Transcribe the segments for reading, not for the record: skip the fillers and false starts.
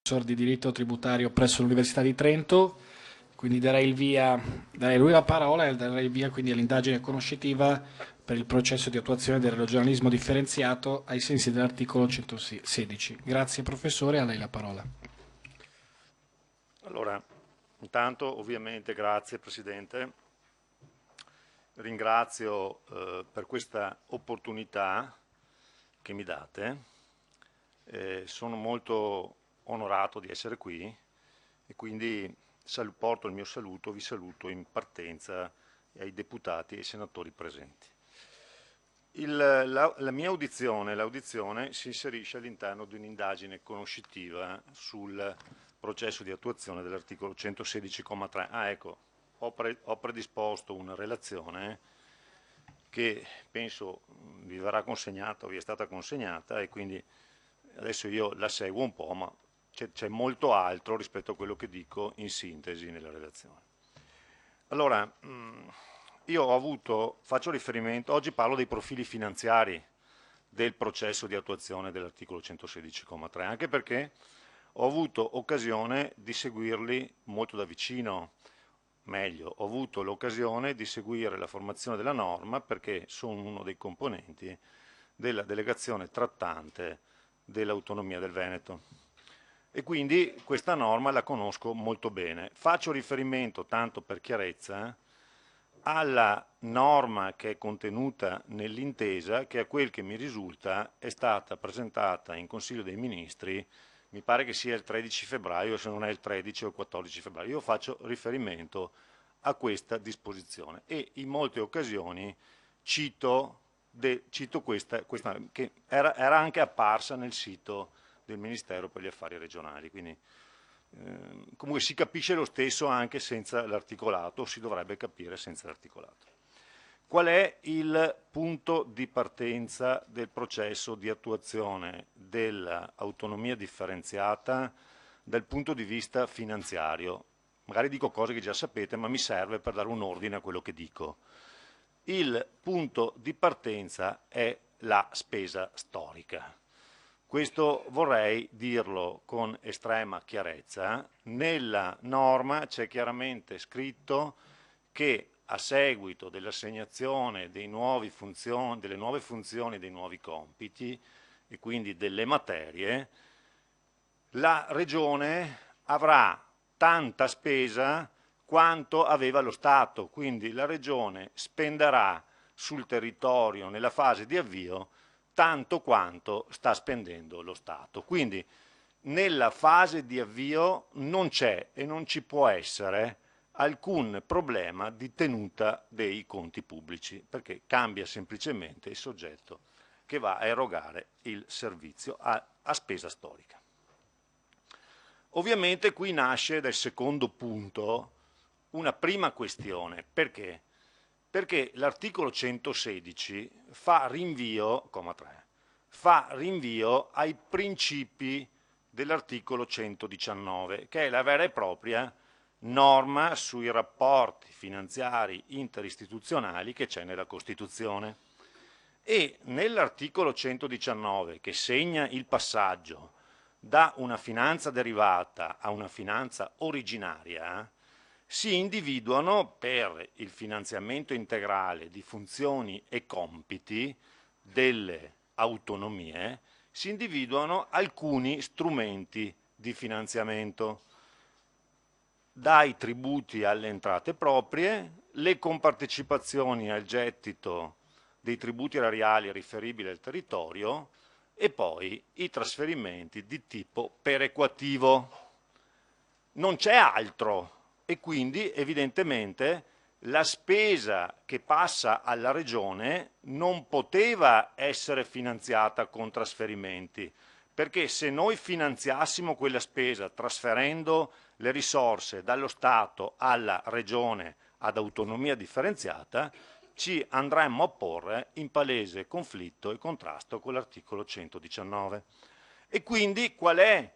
professor di diritto tributario presso l'Università di Trento, quindi darei a lui la parola e darei il via quindi all'indagine conoscitiva per il processo di attuazione del regionalismo differenziato ai sensi dell'articolo 116. Grazie professore, a lei la parola. Allora, intanto ovviamente grazie Presidente, ringrazio per questa opportunità che mi date. Sono molto onorato di essere qui e quindi porto il mio saluto, vi saluto in partenza ai deputati e ai senatori presenti. La mia l'audizione si inserisce all'interno di un'indagine conoscitiva sul processo di attuazione dell'articolo 116,3. Ah, ecco, ho predisposto una relazione che penso vi verrà consegnata o vi è stata consegnata e quindi adesso io la seguo un po', ma c'è molto altro rispetto a quello che dico in sintesi nella relazione. Allora, io faccio riferimento, oggi parlo dei profili finanziari del processo di attuazione dell'articolo 116,3, anche perché ho avuto occasione di seguirli molto da vicino, meglio, ho avuto l'occasione di seguire la formazione della norma perché sono uno dei componenti della delegazione trattante dell'autonomia del Veneto. E quindi questa norma la conosco molto bene. Faccio riferimento, tanto per chiarezza, alla norma che è contenuta nell'intesa che a quel che mi risulta è stata presentata in Consiglio dei Ministri, mi pare che sia il 13 febbraio, se non è il 13 o il 14 febbraio. Io faccio riferimento a questa disposizione e in molte occasioni cito questa che era anche apparsa nel sito del Ministero per gli Affari Regionali, quindi comunque si capisce lo stesso anche senza l'articolato, o si dovrebbe capire senza l'articolato. Qual è il punto di partenza del processo di attuazione dell'autonomia differenziata dal punto di vista finanziario? Magari dico cose che già sapete, ma mi serve per dare un ordine a quello che dico. Il punto di partenza è la spesa storica. Questo vorrei dirlo con estrema chiarezza. Nella norma c'è chiaramente scritto che a seguito dell'assegnazione delle nuove funzioni, dei nuovi compiti e quindi delle materie, la Regione avrà tanta spesa quanto aveva lo Stato, quindi la Regione spenderà sul territorio nella fase di avvio tanto quanto sta spendendo lo Stato. Quindi nella fase di avvio non c'è e non ci può essere alcun problema di tenuta dei conti pubblici, perché cambia semplicemente il soggetto che va a erogare il servizio a spesa storica. Ovviamente qui nasce dal secondo punto una prima questione. Perché? Perché l'articolo 116 fa rinvio, comma 3, fa rinvio ai principi dell'articolo 119, che è la vera e propria norma sui rapporti finanziari interistituzionali che c'è nella Costituzione. E nell'articolo 119, che segna il passaggio da una finanza derivata a una finanza originaria, si individuano per il finanziamento integrale di funzioni e compiti delle autonomie, si individuano alcuni strumenti di finanziamento, dai tributi alle entrate proprie, le compartecipazioni al gettito dei tributi erariali riferibili al territorio e poi i trasferimenti di tipo perequativo. Non c'è altro e quindi evidentemente la spesa che passa alla Regione non poteva essere finanziata con trasferimenti, perché se noi finanziassimo quella spesa trasferendo le risorse dallo Stato alla Regione ad autonomia differenziata, ci andremmo a porre in palese conflitto e contrasto con l'articolo 119. E quindi qual è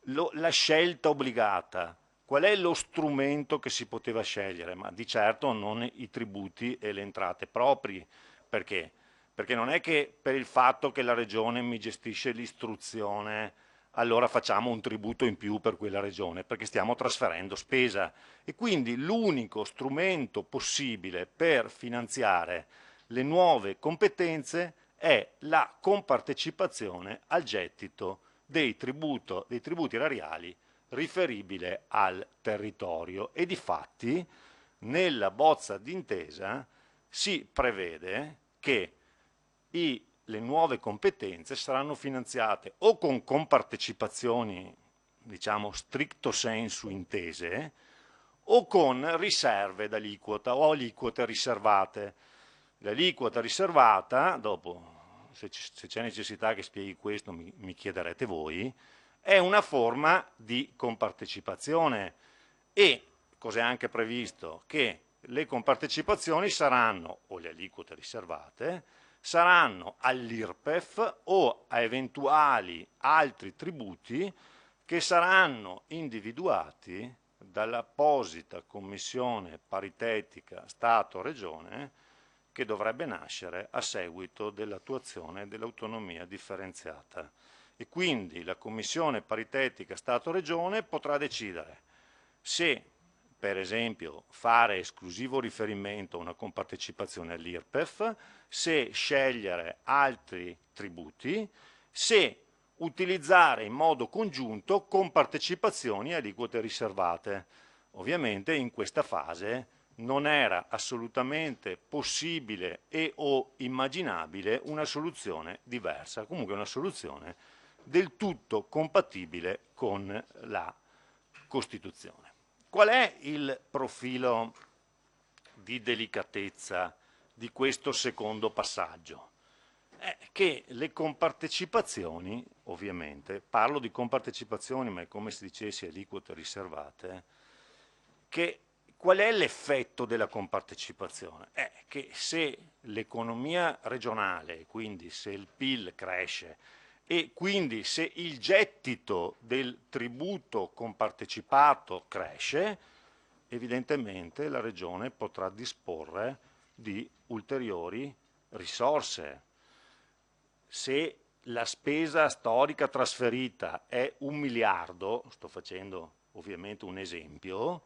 la scelta obbligata? Qual è lo strumento che si poteva scegliere? Ma di certo non i tributi e le entrate proprie. Perché? Perché non è che per il fatto che la Regione mi gestisce l'istruzione allora facciamo un tributo in più per quella regione, perché stiamo trasferendo spesa. E quindi l'unico strumento possibile per finanziare le nuove competenze è la compartecipazione al gettito dei tributi erariali riferibile al territorio. E difatti nella bozza d'intesa si prevede che le nuove competenze saranno finanziate o con compartecipazioni, diciamo stricto sensu intese, o con riserve d'aliquota o aliquote riservate. L'aliquota riservata, dopo se c'è necessità che spieghi questo mi chiederete voi, è una forma di compartecipazione e cos'è anche previsto? Che le compartecipazioni saranno, o le aliquote riservate, saranno all'IRPEF o a eventuali altri tributi che saranno individuati dall'apposita commissione paritetica Stato-Regione che dovrebbe nascere a seguito dell'attuazione dell'autonomia differenziata. E quindi la commissione paritetica Stato-Regione potrà decidere se, per esempio, fare esclusivo riferimento a una compartecipazione all'IRPEF, se scegliere altri tributi, se utilizzare in modo congiunto compartecipazioni e aliquote riservate. Ovviamente in questa fase non era assolutamente possibile e o immaginabile una soluzione diversa, comunque una soluzione del tutto compatibile con la Costituzione. Qual è il profilo di delicatezza di questo secondo passaggio? È che le compartecipazioni, ovviamente, parlo di compartecipazioni, ma è come se dicessi aliquote riservate, qual è l'effetto della compartecipazione? È che se l'economia regionale, quindi se il PIL cresce, e quindi se il gettito del tributo compartecipato cresce, evidentemente la Regione potrà disporre di ulteriori risorse. Se la spesa storica trasferita è 1 miliardo, sto facendo ovviamente un esempio,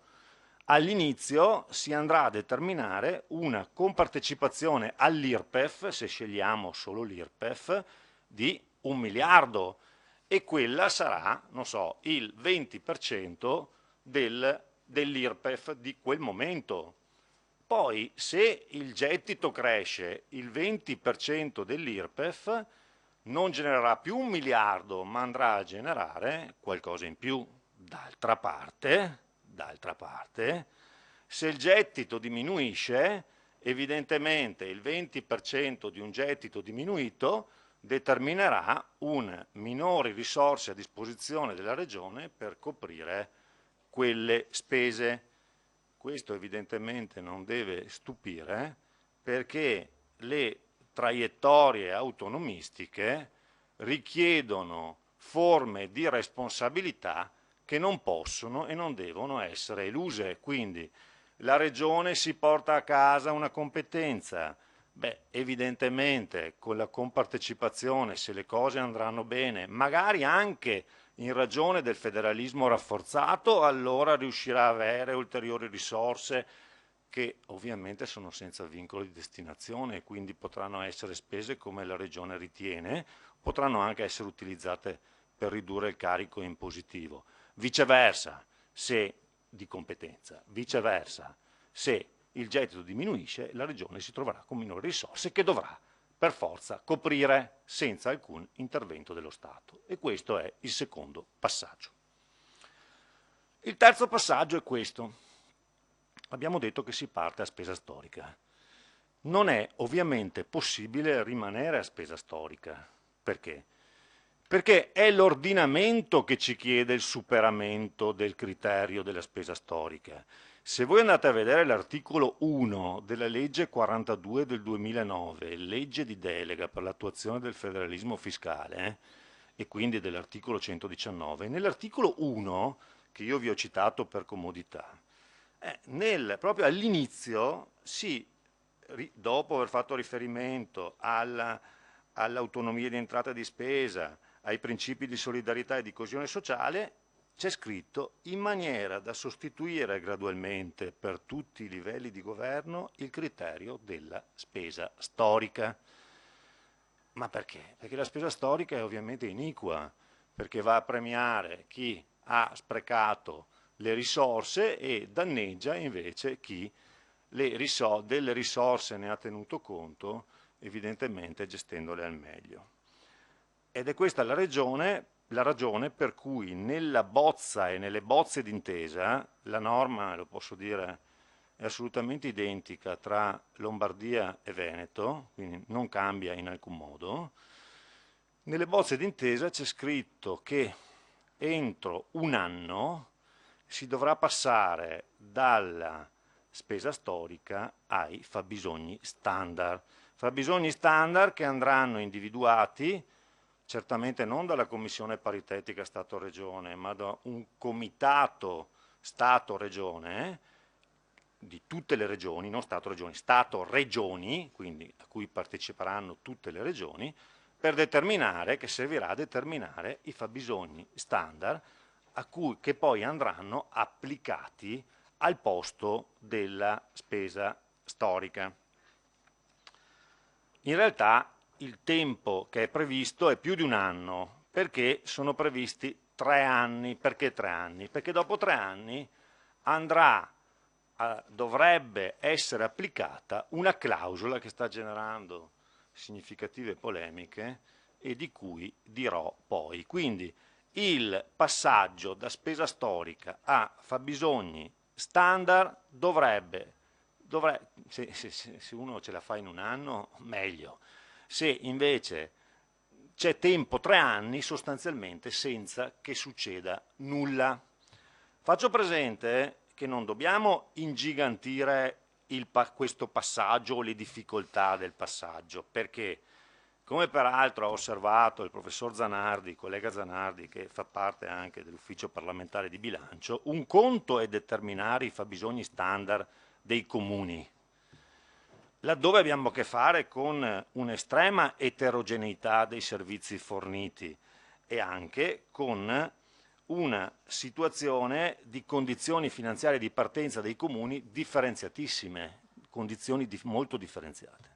all'inizio si andrà a determinare una compartecipazione all'IRPEF, se scegliamo solo l'IRPEF, di 1 miliardo e quella sarà, non so, il 20% dell'IRPEF di quel momento. Poi se il gettito cresce, il 20% dell'IRPEF non genererà più 1 miliardo, ma andrà a generare qualcosa in più. D'altra parte, se il gettito diminuisce, evidentemente il 20% di un gettito diminuito determinerà un minori risorse a disposizione della Regione per coprire quelle spese. Questo evidentemente non deve stupire perché le traiettorie autonomistiche richiedono forme di responsabilità che non possono e non devono essere eluse. Quindi la Regione si porta a casa una competenza. Beh, evidentemente con la compartecipazione, se le cose andranno bene, magari anche in ragione del federalismo rafforzato, allora riuscirà a avere ulteriori risorse che ovviamente sono senza vincolo di destinazione e quindi potranno essere spese come la Regione ritiene, potranno anche essere utilizzate per ridurre il carico impositivo. Viceversa, se di competenza, viceversa, se il gettito diminuisce, la Regione si troverà con minori risorse che dovrà per forza coprire senza alcun intervento dello Stato. E questo è il secondo passaggio. Il terzo passaggio è questo. Abbiamo detto che si parte a spesa storica. Non è ovviamente possibile rimanere a spesa storica. Perché? Perché è l'ordinamento che ci chiede il superamento del criterio della spesa storica. Se voi andate a vedere l'articolo 1 della legge 42 del 2009, legge di delega per l'attuazione del federalismo fiscale, e quindi dell'articolo 119, nell'articolo 1, che io vi ho citato per comodità, proprio all'inizio, dopo aver fatto riferimento all'autonomia di entrata e di spesa, ai principi di solidarietà e di coesione sociale, c'è scritto in maniera da sostituire gradualmente per tutti i livelli di governo il criterio della spesa storica. Ma perché? Perché la spesa storica è ovviamente iniqua, perché va a premiare chi ha sprecato le risorse e danneggia invece chi delle risorse ne ha tenuto conto, evidentemente gestendole al meglio. Ed è questa la ragione per cui nella bozza e nelle bozze d'intesa, la norma, lo posso dire, è assolutamente identica tra Lombardia e Veneto, quindi non cambia in alcun modo. Nelle bozze d'intesa c'è scritto che entro un anno si dovrà passare dalla spesa storica ai fabbisogni standard. Fabbisogni standard che andranno individuati certamente non dalla commissione paritetica Stato-Regione, ma da un comitato Stato-Regione di tutte le regioni, non Stato-Regioni, Stato-Regioni, quindi a cui parteciperanno tutte le regioni, che servirà a determinare i fabbisogni standard che poi andranno applicati al posto della spesa storica. In realtà il tempo che è previsto è più di un anno, perché sono previsti 3 anni. Perché 3 anni? Perché dopo 3 anni dovrebbe essere applicata una clausola che sta generando significative polemiche e di cui dirò poi. Quindi il passaggio da spesa storica a fabbisogni standard se uno ce la fa in un anno, meglio. Se invece c'è tempo 3 anni, sostanzialmente senza che succeda nulla. Faccio presente che non dobbiamo ingigantire questo passaggio o le difficoltà del passaggio, perché, come peraltro ha osservato il professor Zanardi, il collega Zanardi, che fa parte anche dell'ufficio parlamentare di bilancio, un conto è determinare i fabbisogni standard dei comuni, laddove abbiamo a che fare con un'estrema eterogeneità dei servizi forniti e anche con una situazione di condizioni finanziarie di partenza dei comuni differenziatissime, condizioni molto differenziate.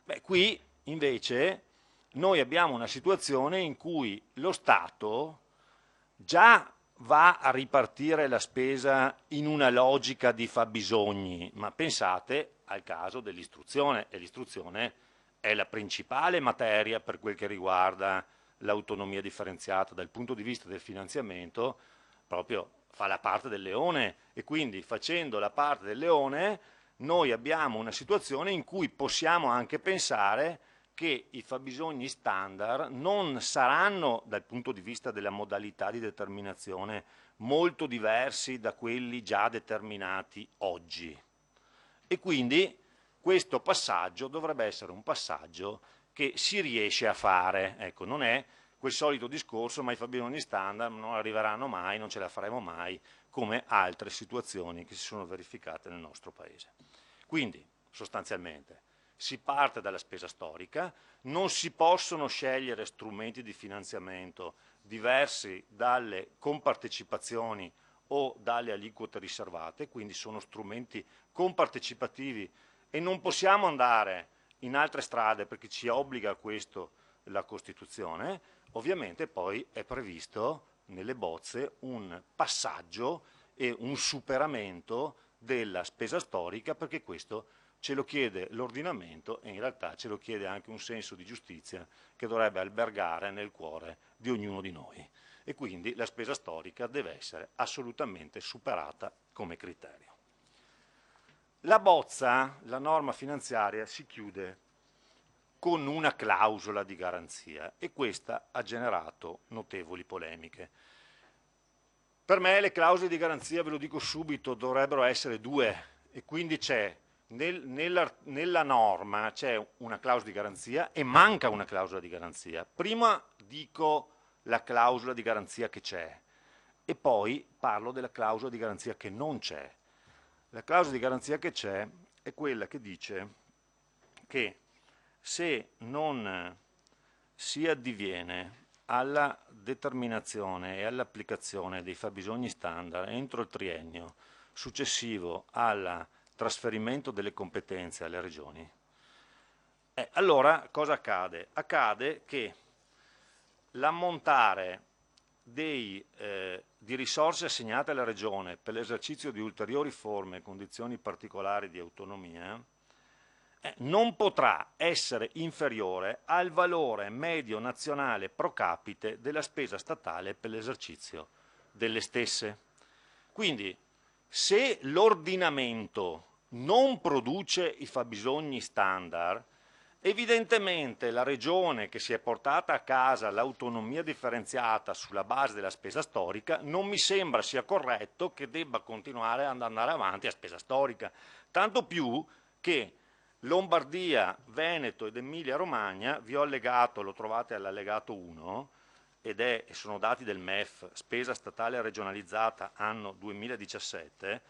Beh, qui invece noi abbiamo una situazione in cui lo Stato già va a ripartire la spesa in una logica di fabbisogni, ma pensate al caso dell'istruzione, e l'istruzione è la principale materia per quel che riguarda l'autonomia differenziata dal punto di vista del finanziamento, proprio fa la parte del leone, e quindi facendo la parte del leone noi abbiamo una situazione in cui possiamo anche pensare che i fabbisogni standard non saranno, dal punto di vista della modalità di determinazione, molto diversi da quelli già determinati oggi. E quindi questo passaggio dovrebbe essere un passaggio che si riesce a fare. Ecco, non è quel solito discorso, ma i fabbisogni standard non arriveranno mai, non ce la faremo mai, come altre situazioni che si sono verificate nel nostro Paese. Quindi, sostanzialmente, si parte dalla spesa storica, non si possono scegliere strumenti di finanziamento diversi dalle compartecipazioni o dalle aliquote riservate, quindi sono strumenti compartecipativi e non possiamo andare in altre strade perché ci obbliga a questo la Costituzione. Ovviamente poi è previsto nelle bozze un passaggio e un superamento della spesa storica, perché questo ce lo chiede l'ordinamento e in realtà ce lo chiede anche un senso di giustizia che dovrebbe albergare nel cuore di ognuno di noi. E quindi la spesa storica deve essere assolutamente superata come criterio. La bozza, la norma finanziaria, si chiude con una clausola di garanzia e questa ha generato notevoli polemiche. Per me le clausole di garanzia, ve lo dico subito, dovrebbero essere 2 e quindi c'è nella norma c'è una clausola di garanzia e manca una clausola di garanzia. Prima dico la clausola di garanzia che c'è e poi parlo della clausola di garanzia che non c'è. La clausola di garanzia che c'è è quella che dice che se non si addiviene alla determinazione e all'applicazione dei fabbisogni standard entro il triennio successivo al trasferimento delle competenze alle regioni, allora cosa accade? Accade che l'ammontare di risorse assegnate alla regione per l'esercizio di ulteriori forme e condizioni particolari di autonomia non potrà essere inferiore al valore medio nazionale pro capite della spesa statale per l'esercizio delle stesse. Quindi, se l'ordinamento non produce i fabbisogni standard, evidentemente la regione che si è portata a casa l'autonomia differenziata sulla base della spesa storica non mi sembra sia corretto che debba continuare ad andare avanti a spesa storica, tanto più che Lombardia, Veneto ed Emilia Romagna, vi ho allegato, lo trovate all'allegato 1, e sono dati del MEF, spesa statale regionalizzata anno 2017,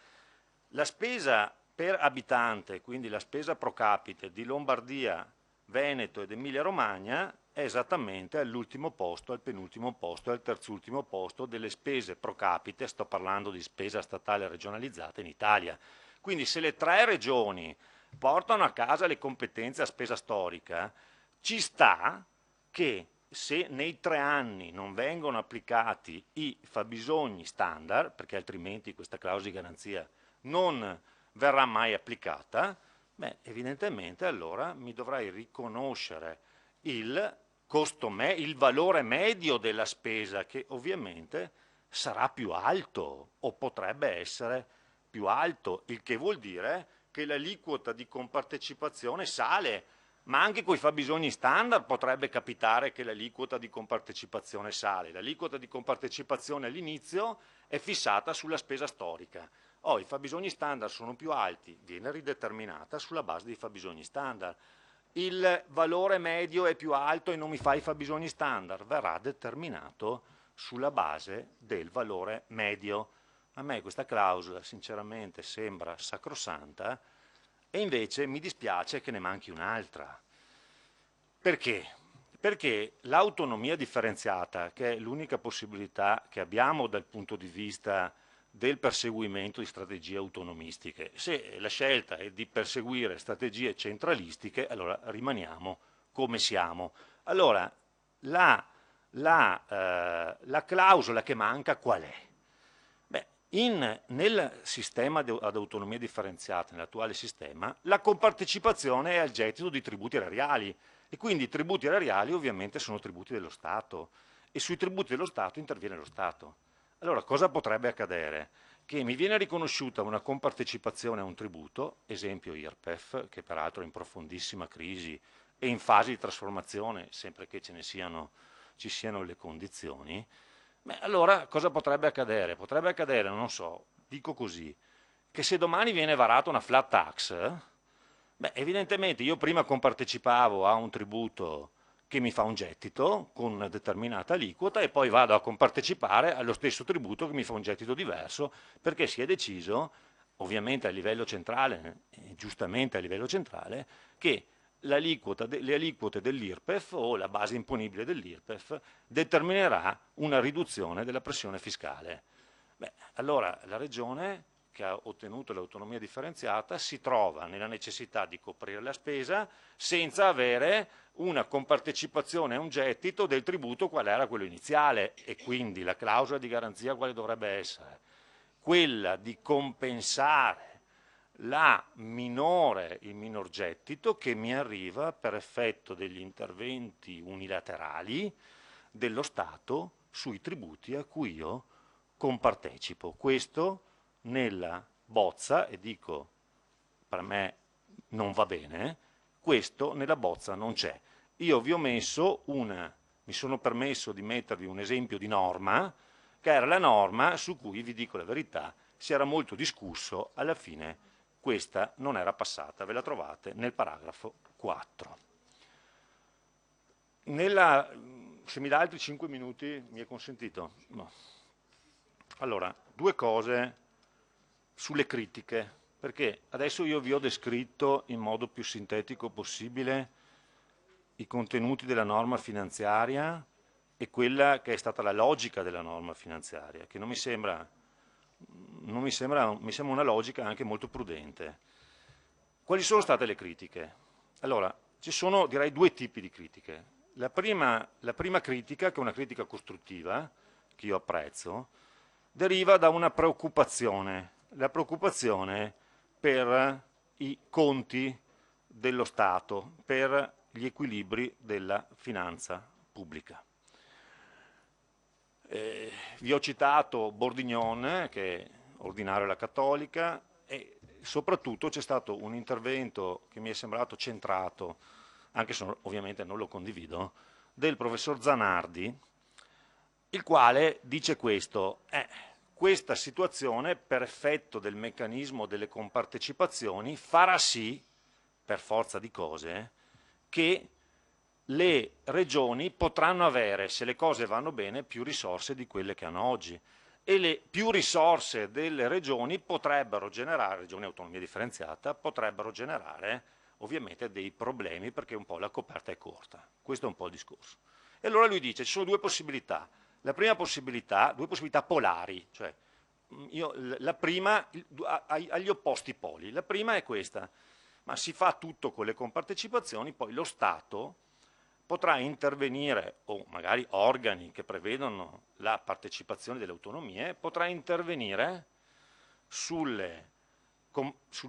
la spesa per abitante, quindi la spesa pro capite di Lombardia, Veneto ed Emilia Romagna è esattamente all'ultimo posto, al penultimo posto, al terzultimo posto delle spese pro capite, sto parlando di spesa statale regionalizzata in Italia. Quindi se le 3 regioni portano a casa le competenze a spesa storica, ci sta che se nei 3 anni non vengono applicati i fabbisogni standard, perché altrimenti questa clausola di garanzia non verrà mai applicata, evidentemente allora mi dovrai riconoscere il valore medio della spesa, che ovviamente sarà più alto o potrebbe essere più alto, il che vuol dire che l'aliquota di compartecipazione sale, ma anche con i fabbisogni standard potrebbe capitare che l'aliquota di compartecipazione sale. L'aliquota di compartecipazione all'inizio è fissata sulla spesa storica. I fabbisogni standard sono più alti, viene rideterminata sulla base dei fabbisogni standard. Il valore medio è più alto e non mi fa i fabbisogni standard, verrà determinato sulla base del valore medio. A me questa clausola sinceramente sembra sacrosanta e invece mi dispiace che ne manchi un'altra. Perché? Perché l'autonomia differenziata, che è l'unica possibilità che abbiamo dal punto di vista del perseguimento di strategie autonomistiche, se la scelta è di perseguire strategie centralistiche, allora rimaniamo come siamo. Allora, la clausola che manca qual è? Nel sistema ad autonomia differenziata, nell'attuale sistema, la compartecipazione è al gettito di tributi erariali e quindi i tributi erariali ovviamente sono tributi dello Stato e sui tributi dello Stato interviene lo Stato. Allora cosa potrebbe accadere? Che mi viene riconosciuta una compartecipazione a un tributo, esempio IRPEF, che peraltro è in profondissima crisi e in fase di trasformazione, sempre che ci siano le condizioni. Allora cosa potrebbe accadere? Potrebbe accadere, non so, dico così, che se domani viene varata una flat tax, evidentemente io prima compartecipavo a un tributo che mi fa un gettito con una determinata aliquota e poi vado a compartecipare allo stesso tributo che mi fa un gettito diverso, perché si è deciso, ovviamente a livello centrale, giustamente a livello centrale, che le aliquote dell'IRPEF o la base imponibile dell'IRPEF determinerà una riduzione della pressione fiscale. Allora la Regione, che ha ottenuto l'autonomia differenziata, si trova nella necessità di coprire la spesa senza avere una compartecipazione a un gettito del tributo qual era quello iniziale, e quindi la clausola di garanzia quale dovrebbe essere? Quella di compensare il minor gettito che mi arriva per effetto degli interventi unilaterali dello Stato sui tributi a cui io compartecipo. Questo nella bozza, e dico per me non va bene, questo nella bozza non c'è. Io vi ho messo mi sono permesso di mettervi un esempio di norma, che era la norma su cui, vi dico la verità, si era molto discusso, alla fine questa non era passata, ve la trovate nel paragrafo 4. Se mi dà altri 5 minuti, mi è consentito? No. Allora, 2 cose sulle critiche, perché adesso io vi ho descritto in modo più sintetico possibile i contenuti della norma finanziaria e quella che è stata la logica della norma finanziaria, che mi sembra una logica anche molto prudente. Quali sono state le critiche? Allora, ci sono direi due tipi di critiche. La prima critica, che è una critica costruttiva, che io apprezzo, deriva da una preoccupazione, la preoccupazione per i conti dello Stato, per gli equilibri della finanza pubblica. Vi ho citato Bordignon, che è ordinario alla Cattolica, e soprattutto c'è stato un intervento che mi è sembrato centrato, anche se ovviamente non lo condivido, del professor Zanardi, il quale dice questo: questa situazione, per effetto del meccanismo delle compartecipazioni, farà sì, per forza di cose, che le regioni potranno avere, se le cose vanno bene, più risorse di quelle che hanno oggi. E le più risorse delle regioni potrebbero generare, regioni a autonomia differenziata, potrebbero generare ovviamente dei problemi perché un po' la coperta è corta. Questo è un po' il discorso. E allora lui dice ci sono due possibilità. La prima possibilità, due possibilità polari, cioè la prima agli opposti poli. La prima è questa: ma si fa tutto con le compartecipazioni, poi lo Stato potrà intervenire, o magari organi che prevedono la partecipazione delle autonomie, potrà intervenire sulle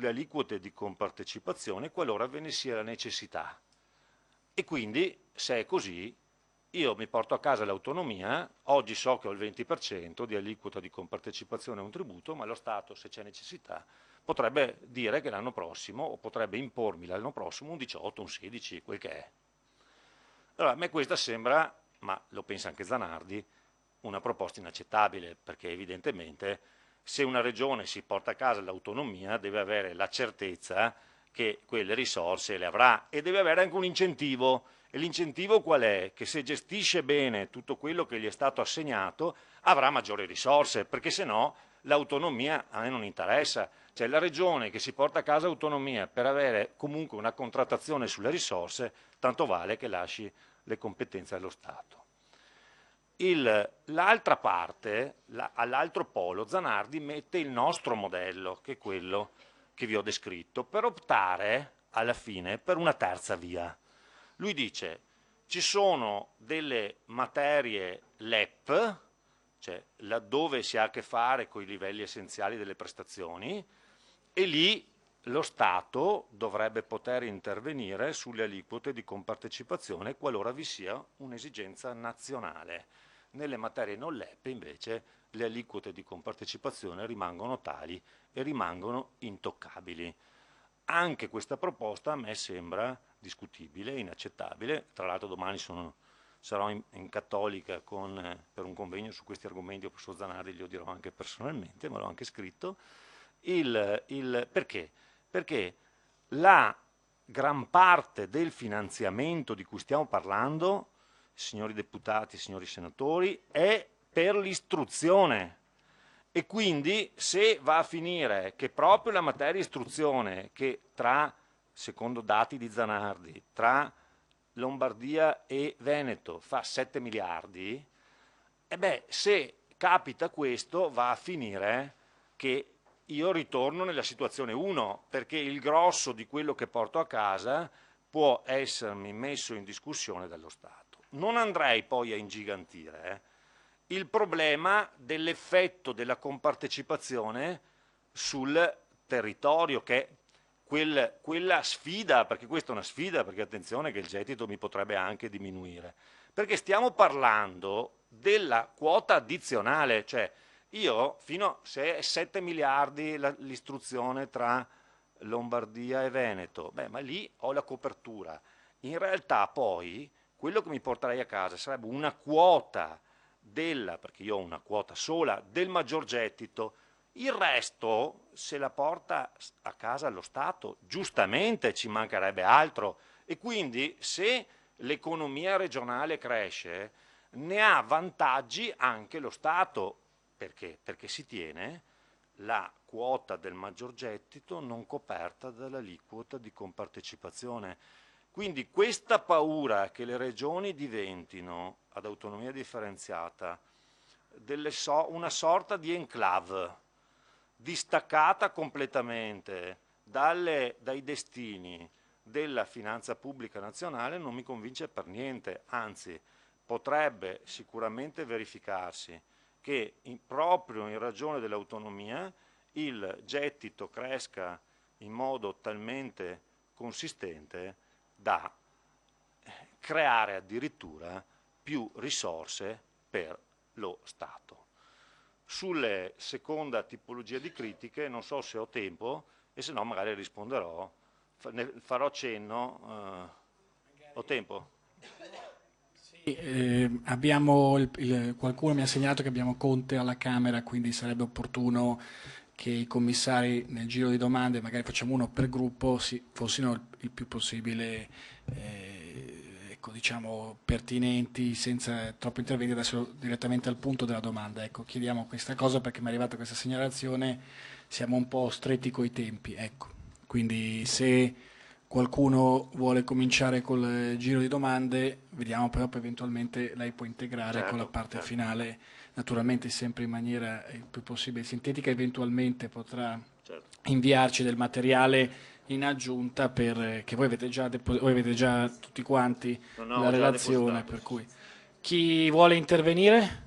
aliquote di compartecipazione qualora ve ne sia la necessità. E quindi, se è così, io mi porto a casa l'autonomia, oggi so che ho il 20% di aliquota di compartecipazione a un tributo, ma lo Stato, se c'è necessità, potrebbe dire che l'anno prossimo, o potrebbe impormi l'anno prossimo un 18, un 16, quel che è. Allora, a me questa sembra, ma lo pensa anche Zanardi, una proposta inaccettabile, perché evidentemente se una regione si porta a casa l'autonomia deve avere la certezza che quelle risorse le avrà e deve avere anche un incentivo. E l'incentivo qual è? Che se gestisce bene tutto quello che gli è stato assegnato avrà maggiori risorse, perché se no l'autonomia a me non interessa. Cioè la regione che si porta a casa autonomia per avere comunque una contrattazione sulle risorse, tanto vale che lasci le competenze allo Stato. L'altra parte, all'altro polo, Zanardi mette il nostro modello, che è quello che vi ho descritto, per optare alla fine per una terza via. Lui dice: ci sono delle materie LEP, cioè laddove si ha a che fare con i livelli essenziali delle prestazioni, e lì lo Stato dovrebbe poter intervenire sulle aliquote di compartecipazione qualora vi sia un'esigenza nazionale. Nelle materie non LEP invece le aliquote di compartecipazione rimangono tali e rimangono intoccabili. Anche questa proposta a me sembra discutibile, inaccettabile. Tra l'altro domani sarò in Cattolica per un convegno su questi argomenti, il professor Zanardi glielo dirò anche personalmente, me l'ho anche scritto. Perché? Perché la gran parte del finanziamento di cui stiamo parlando, signori deputati, signori senatori, è per l'istruzione. E quindi se va a finire che proprio la materia istruzione, che secondo dati di Zanardi, tra Lombardia e Veneto fa 7 miliardi, se capita questo va a finire che io ritorno nella situazione 1, perché il grosso di quello che porto a casa può essermi messo in discussione dallo Stato. Non andrei poi a ingigantire il problema dell'effetto della compartecipazione sul territorio, che è quella sfida, perché questa è una sfida, perché attenzione che il gettito mi potrebbe anche diminuire, perché stiamo parlando della quota addizionale, cioè io se è 7 miliardi l'istruzione tra Lombardia e Veneto, ma lì ho la copertura. In realtà poi quello che mi porterei a casa sarebbe una quota perché io ho una quota sola, del maggior gettito. Il resto se la porta a casa lo Stato, giustamente, ci mancherebbe altro. E quindi se l'economia regionale cresce, ne ha vantaggi anche lo Stato. Perché? Perché si tiene la quota del maggior gettito non coperta dall'aliquota di compartecipazione. Quindi questa paura che le regioni diventino ad autonomia differenziata una sorta di enclave distaccata completamente dai destini della finanza pubblica nazionale non mi convince per niente, anzi potrebbe sicuramente verificarsi che proprio in ragione dell'autonomia il gettito cresca in modo talmente consistente da creare addirittura più risorse per lo Stato. Sulle seconda tipologia di critiche non so se ho tempo e se no magari risponderò, farò cenno. Ho tempo? Qualcuno mi ha segnalato che abbiamo Conte alla Camera, quindi sarebbe opportuno che i commissari nel giro di domande, magari facciamo uno per gruppo, fossero il più possibile ecco, diciamo, pertinenti, senza troppo interventi, adesso direttamente al punto della domanda. Ecco, chiediamo questa cosa perché mi è arrivata questa segnalazione, siamo un po' stretti coi tempi. Ecco. Quindi se qualcuno vuole cominciare col giro di domande, vediamo però poi eventualmente lei può integrare con la Certo, parte certo. finale, naturalmente sempre in maniera il più possibile sintetica, eventualmente potrà Certo. inviarci del materiale in aggiunta che voi avete già tutti quanti No, la ho già relazione, depositato. per cui chi vuole intervenire?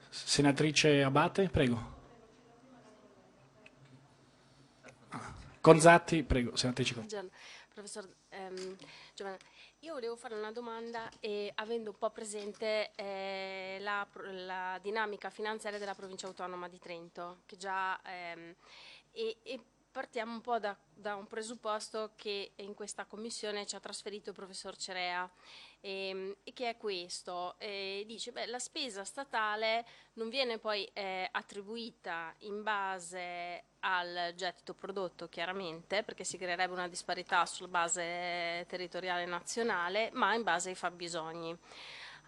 Senatrice Abate, prego. Gonzatti, prego, senatrice Gonzatti. Buongiorno, professor Giovanna. Io volevo fare una domanda avendo un po' presente la dinamica finanziaria della provincia autonoma di Trento, che già e partiamo un po' da un presupposto che in questa commissione ci ha trasferito il professor Cerea e che è questo. Dice, beh, la spesa statale non viene poi attribuita in base al gettito prodotto, chiaramente, perché si creerebbe una disparità sulla base territoriale nazionale, ma in base ai fabbisogni.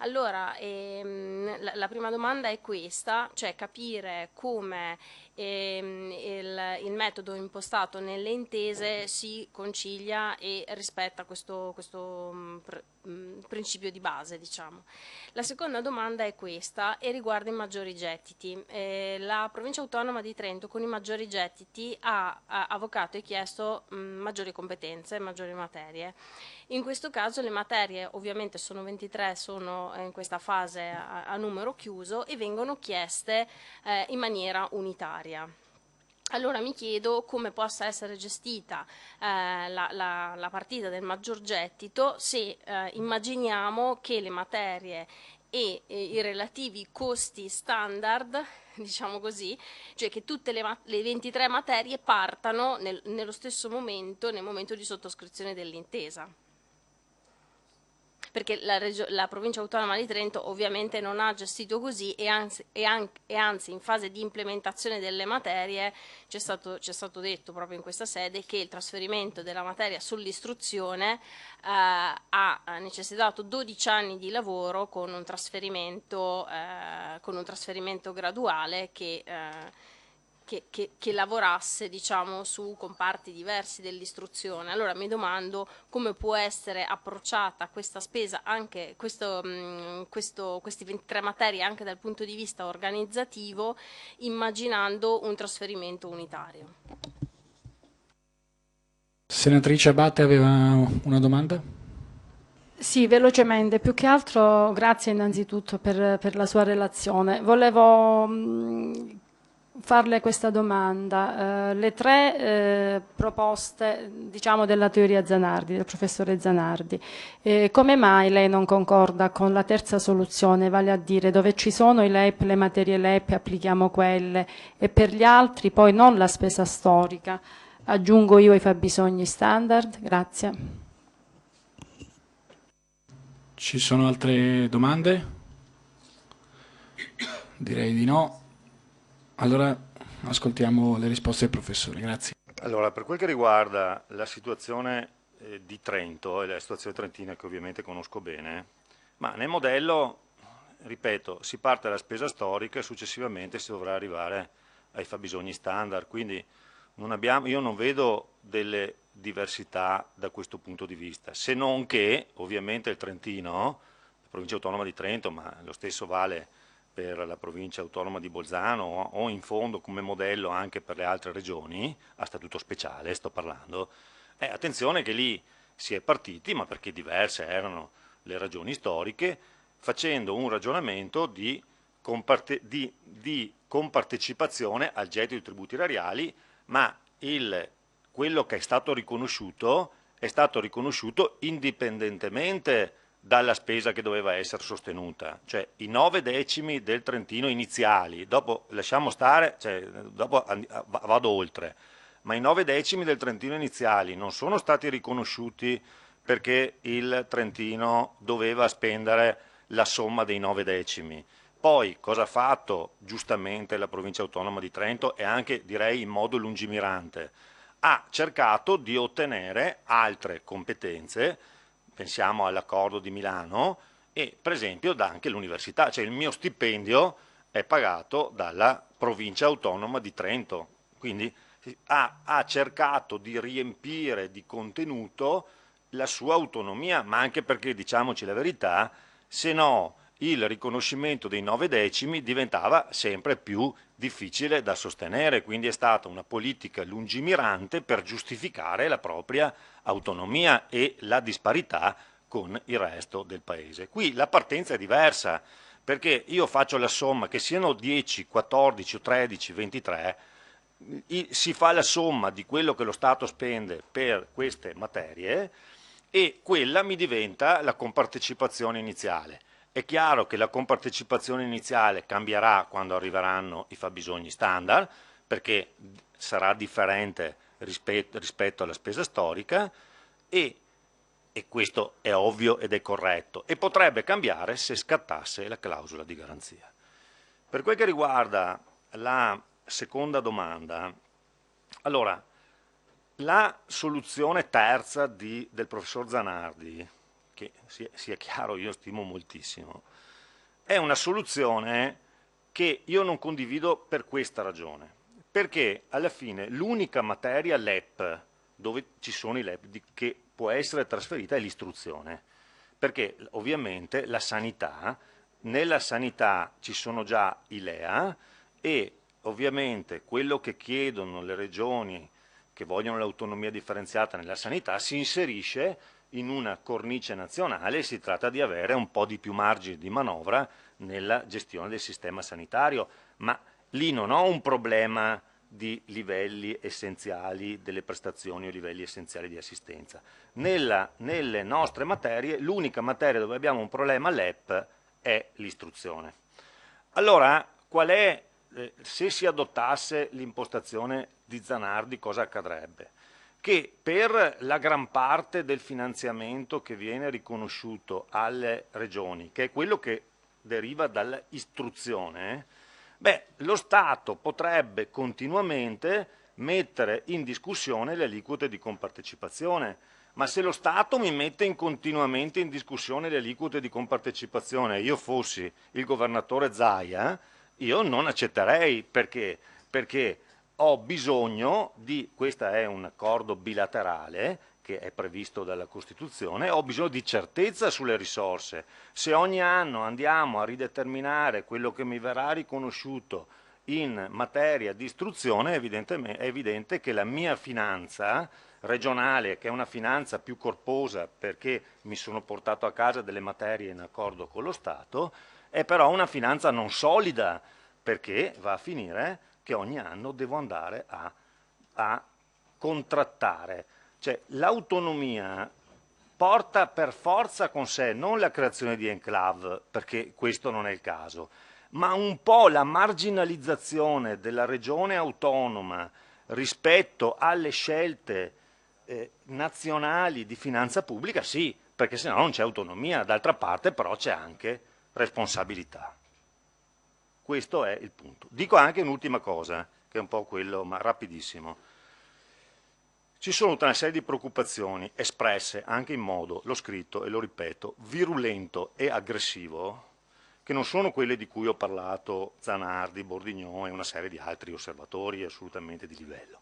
Allora, la prima domanda è questa, cioè capire come il metodo impostato nelle intese si concilia e rispetta questo principio di base, diciamo. La seconda domanda è questa e riguarda i maggiori gettiti. La provincia autonoma di Trento con i maggiori gettiti ha avvocato e chiesto maggiori competenze, maggiori materie. In questo caso le materie ovviamente sono 23, sono in questa fase a numero chiuso e vengono chieste in maniera unitaria. Allora mi chiedo come possa essere gestita la partita del maggior gettito se immaginiamo che le materie e i relativi costi standard, diciamo così, cioè che tutte le 23 materie partano nello stesso momento, nel momento di sottoscrizione dell'intesa. Perché la provincia autonoma di Trento ovviamente non ha gestito così e anzi in fase di implementazione delle materie c'è stato detto proprio in questa sede che il trasferimento della materia sull'istruzione ha necessitato 12 anni di lavoro con un trasferimento graduale che lavorasse, diciamo, su comparti diversi dell'istruzione. Allora mi domando come può essere approcciata questa spesa, anche questi 23 materie, anche dal punto di vista organizzativo, immaginando un trasferimento unitario. Senatrice Abate aveva una domanda? Sì, velocemente, più che altro grazie innanzitutto per la sua relazione. Volevo farle questa domanda. Le tre proposte, diciamo, della teoria Zanardi, del professore Zanardi, come mai lei non concorda con la terza soluzione, vale a dire dove ci sono i LEP, le materie LEP, applichiamo quelle e per gli altri poi non la spesa storica, aggiungo io i fabbisogni standard? Grazie. Ci sono altre domande? Direi di no. Allora ascoltiamo le risposte del professore, grazie. Allora, per quel che riguarda la situazione di Trento e la situazione trentina che ovviamente conosco bene, ma nel modello, ripeto, si parte dalla spesa storica e successivamente si dovrà arrivare ai fabbisogni standard, quindi io non vedo delle diversità da questo punto di vista, se non che ovviamente il Trentino, la provincia autonoma di Trento, ma lo stesso vale per la provincia autonoma di Bolzano o in fondo come modello anche per le altre regioni, a statuto speciale sto parlando, attenzione che lì si è partiti, ma perché diverse erano le ragioni storiche, facendo un ragionamento di compartecipazione al gettito di tributi erariali, ma quello che è stato riconosciuto indipendentemente dalla spesa che doveva essere sostenuta, cioè i 9 decimi del Trentino iniziali, dopo lasciamo stare, dopo vado oltre, ma i 9 decimi del Trentino iniziali non sono stati riconosciuti perché il Trentino doveva spendere la somma dei 9 decimi. Poi cosa ha fatto giustamente la provincia autonoma di Trento e anche direi in modo lungimirante? Ha cercato di ottenere altre competenze, pensiamo all'accordo di Milano e per esempio anche l'università, cioè il mio stipendio è pagato dalla provincia autonoma di Trento, quindi ha cercato di riempire di contenuto la sua autonomia, ma anche perché, diciamoci la verità, se no il riconoscimento dei 9 decimi diventava sempre più difficile da sostenere, quindi è stata una politica lungimirante per giustificare la propria autonomia e la disparità con il resto del paese. Qui la partenza è diversa, perché io faccio la somma, che siano 10, 14 o 13, 23, si fa la somma di quello che lo Stato spende per queste materie e quella mi diventa la compartecipazione iniziale. È chiaro che la compartecipazione iniziale cambierà quando arriveranno i fabbisogni standard, perché sarà differente rispetto alla spesa storica e questo è ovvio ed è corretto, e potrebbe cambiare se scattasse la clausola di garanzia. Per quel che riguarda la seconda domanda, allora, la soluzione terza del professor Zanardi, che sia chiaro io stimo moltissimo, è una soluzione che io non condivido per questa ragione, perché alla fine l'unica materia LEP, dove ci sono i LEP, che può essere trasferita è l'istruzione, perché ovviamente la sanità, nella sanità ci sono già i LEA e ovviamente quello che chiedono le regioni che vogliono l'autonomia differenziata nella sanità si inserisce in una cornice nazionale e si tratta di avere un po' di più margine di manovra nella gestione del sistema sanitario, ma lì non ho un problema di livelli essenziali delle prestazioni o livelli essenziali di assistenza. Nelle nostre materie, l'unica materia dove abbiamo un problema LEP è l'istruzione. Allora, se si adottasse l'impostazione di Zanardi, cosa accadrebbe? Che per la gran parte del finanziamento che viene riconosciuto alle regioni, che è quello che deriva dall'istruzione, lo Stato potrebbe continuamente mettere in discussione le aliquote di compartecipazione, ma se lo Stato mi mette continuamente in discussione le aliquote di compartecipazione, io fossi il governatore Zaia, io non accetterei, perché ho bisogno di, questo è un accordo bilaterale che è previsto dalla Costituzione, ho bisogno di certezza sulle risorse. Se ogni anno andiamo a rideterminare quello che mi verrà riconosciuto in materia di istruzione, è evidente che la mia finanza regionale, che è una finanza più corposa perché mi sono portato a casa delle materie in accordo con lo Stato, è però una finanza non solida, perché va a finire che ogni anno devo andare a contrattare. Cioè l'autonomia porta per forza con sé non la creazione di enclave, perché questo non è il caso, ma un po' la marginalizzazione della regione autonoma rispetto alle scelte nazionali di finanza pubblica, sì, perché se no non c'è autonomia, d'altra parte però c'è anche responsabilità. Questo è il punto. Dico anche un'ultima cosa, che è un po' quello, ma rapidissimo. Ci sono tutta una serie di preoccupazioni espresse anche in modo, l'ho scritto e lo ripeto, virulento e aggressivo, che non sono quelle di cui ho parlato Zanardi, Bordignon e una serie di altri osservatori assolutamente di livello,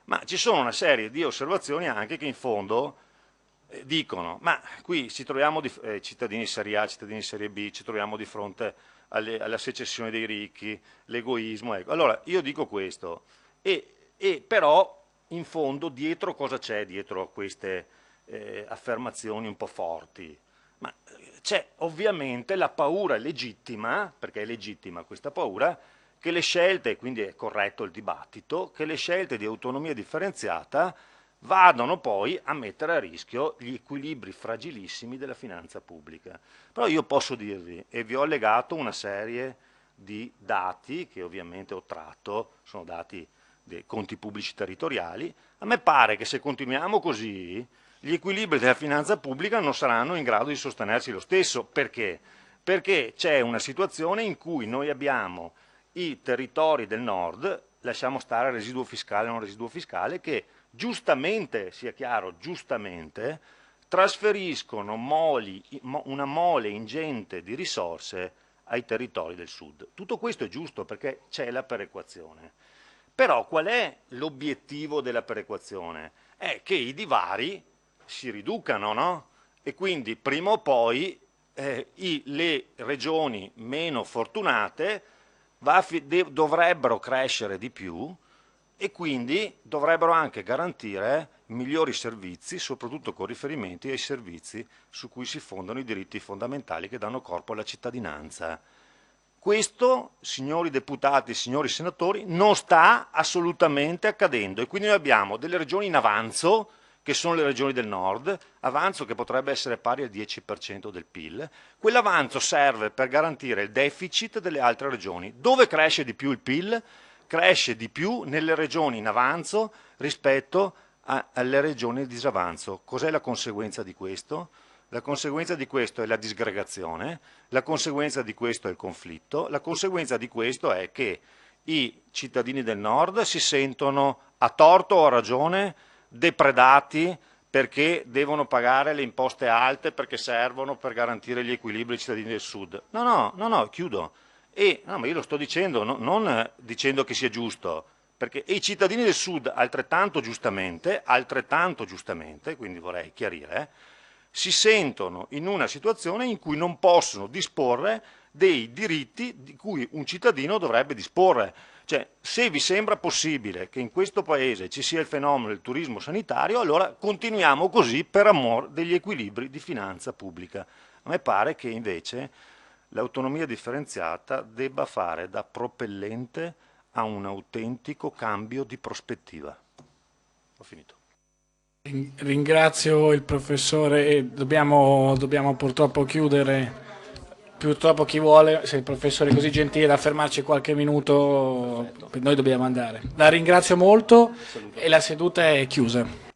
ma ci sono una serie di osservazioni anche che in fondo dicono, ma qui ci troviamo cittadini serie A, cittadini serie B, ci troviamo di fronte alla secessione dei ricchi, l'egoismo, ecco. Allora io dico questo, e però in fondo dietro cosa c'è dietro a queste affermazioni un po' forti? Ma c'è ovviamente la paura legittima, perché è legittima questa paura, che le scelte, quindi è corretto il dibattito, che le scelte di autonomia differenziata vadano poi a mettere a rischio gli equilibri fragilissimi della finanza pubblica. Però io posso dirvi, e vi ho allegato una serie di dati che ovviamente ho tratto, sono dati dei conti pubblici territoriali, a me pare che se continuiamo così gli equilibri della finanza pubblica non saranno in grado di sostenersi lo stesso. Perché? Perché c'è una situazione in cui noi abbiamo i territori del nord, lasciamo stare residuo fiscale o non residuo fiscale, che giustamente, sia chiaro, giustamente, trasferiscono una mole ingente di risorse ai territori del sud. Tutto questo è giusto perché c'è la perequazione. Però qual è l'obiettivo della perequazione? È che i divari si riducano, no? E quindi prima o poi le regioni meno fortunate dovrebbero crescere di più e quindi dovrebbero anche garantire migliori servizi, soprattutto con riferimenti ai servizi su cui si fondano i diritti fondamentali che danno corpo alla cittadinanza. Questo, signori deputati, signori senatori, non sta assolutamente accadendo e quindi noi abbiamo delle regioni in avanzo, che sono le regioni del nord, avanzo che potrebbe essere pari al 10% del PIL. Quell'avanzo serve per garantire il deficit delle altre regioni. Dove cresce di più il PIL? Cresce di più nelle regioni in avanzo rispetto alle regioni in disavanzo. Cos'è la conseguenza di questo? La conseguenza di questo è la disgregazione, la conseguenza di questo è il conflitto, la conseguenza di questo è che i cittadini del nord si sentono, a torto o a ragione, depredati perché devono pagare le imposte alte perché servono per garantire gli equilibri ai cittadini del sud. No, chiudo. Ma io lo sto dicendo, non dicendo che sia giusto, perché i cittadini del sud altrettanto giustamente, quindi vorrei chiarire, si sentono in una situazione in cui non possono disporre dei diritti di cui un cittadino dovrebbe disporre. Cioè, se vi sembra possibile che in questo paese ci sia il fenomeno del turismo sanitario, allora continuiamo così per amor degli equilibri di finanza pubblica. A me pare che invece l'autonomia differenziata debba fare da propellente a un autentico cambio di prospettiva. Ho finito. Ringrazio il professore, dobbiamo purtroppo chiudere. Purtroppo chi vuole, se il professore è così gentile da fermarci qualche minuto, noi dobbiamo andare. La ringrazio molto e la seduta è chiusa.